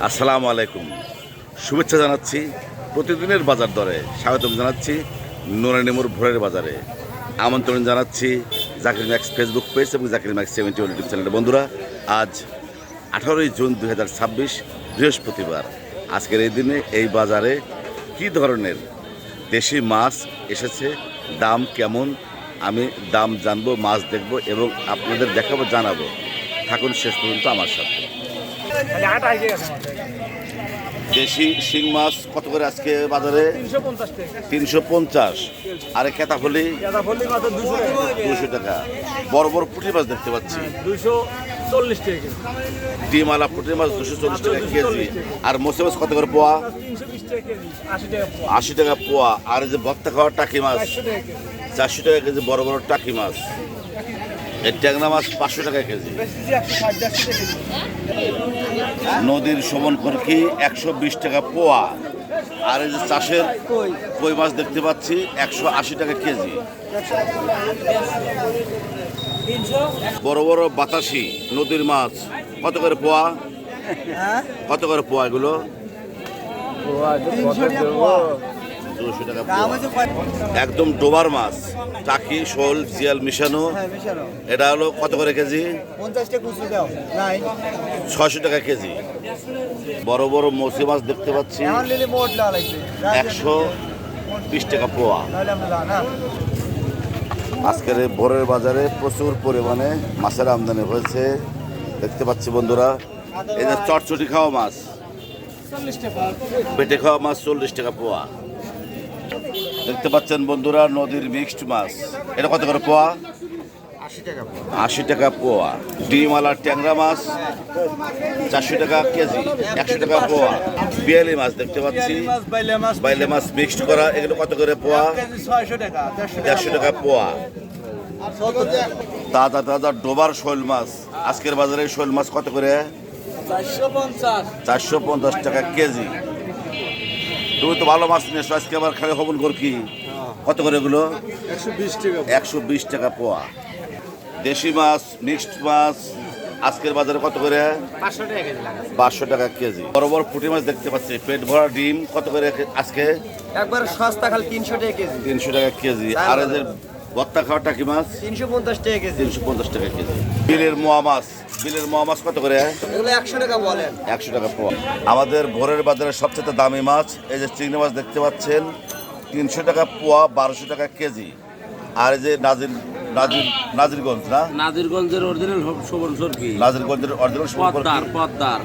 আসসালামু আলাইকুম। শুভেচ্ছা জানাচ্ছি প্রতিদিনের বাজার দরে স্বাগতম জানাচ্ছি নুরানিমুর ভোরের বাজারে। আমন্ত্রণ জানাচ্ছি জাকির ম্যাক্স ফেসবুক পেজ এবং জাকির ম্যাক্স 70 ইউটিউব চ্যানেলের বন্ধুরা। আজ 18ই জুন 2026 বৃহস্পতিবার। আজকের এই দিনে এই বাজারে কী ধরনের দেশি মাছ এসেছে, দাম কেমন, আমি দাম জানবো, মাছ দেখব এবং আপনাদের দেখাবো, জানাবো। থাকুন শেষ পর্যন্ত আমার সাথে। দেশি শিং মাছ কত করে আজকে বাজারে? 350। আর কেতাফলি 200 টাকা। বড় বড় পুঁটি মাছ দেখতে পাচ্ছি 240 টাকা। ডিমালা পুঁটি মাছ 240 টাকা কেজি। আর মোসে মাছ কত করে পোয়া? 80 টাকা পোয়া। আর এই যে ভক্তা খাওয়া টাকি মাছ 400 টাকা কেজি। বড় বড় টাকি মাছ। এই ট্যাংরা মাছ 500 টাকা কেজি। নদীর শোভন করকি 120 টাকা পোয়া। আর এই যে চাষের কই মাছ দেখতে পাচ্ছি 180 টাকা কেজি। বড় বড় বাতাসি নদীর মাছ কত করে পোয়া? কত করে পোয়া এগুলো? 200 টাকা পোয়া। একদম ডোবার মাছ, টাকি, শোল, জিয়াল মিশানো। এটা হলো কত করে কেজি? 600 টাকা কেজি। বড় বড় মৌসি মাছ দেখতে পাচ্ছি 120 টাকা পোয়া। আজকের এই ভোরের বাজারে প্রচুর পরিমাণে মাছের আমদানি হয়েছে দেখতে পাচ্ছি বন্ধুরা। এই যে চটচটি খাওয়া মাছ, পেটে খাওয়া মাছ 40 টাকা পোয়া দেখতে পাচ্ছেন বন্ধুরা। নদীর মিক্সড মাছ এটা কত করে পোয়া? 80 টাকা পোয়া। ডিমালা ট্যাংরা মাছ 400 টাকা কেজি, 100 টাকা পোয়া। বিয়ালি মাছ দেখতে পাচ্ছি, বাইলে মাছ মিক্সড করা, এগুলো কত করে পোয়া? 150 টাকা পোয়া। তাজা তাজা ডোবার শোল মাছ আজকের বাজারে শোল মাছ কত করে? 450 টাকা কেজি। তুমি তো ভালো মাছ নিয়ে আজকে আবার খালি হবন কি কত করে এগুলো? 120 টাকা পোয়া। দেশি মাছ, মিক্সড মাছ আজকের বাজারে কত করে? 500 টাকা কেজি। বড় বড় পুঁটি মাছ দেখতে পাচ্ছি, পেট ভরা ডিম কত করে আজকে? একবার সস্তা, খালি 300 টাকা কেজি। 300 টাকা কেজি। আর এদের ভর্তা খাওয়া টাকি মাছ 350 টাকা কেজি। 350 টাকা কেজি। বিলের মোয়া মাছ, বিলের মোয়া মাছ কত করে? এগুলো 100 টাকা বলেন। 100 টাকা পোয়া। আমাদের ভোরের বাজারে সবচেয়ে দামি মাছ এই যে চিংড়ি মাছ দেখতে পাচ্ছেন 300 টাকা পোয়া, 1200 টাকা কেজি। আর এই যে নাজিরগঞ্জ না, নাজিরগঞ্জের অরিজিনাল শোভন সরকি, নাজিরগঞ্জের অরিজিনাল পদ্মার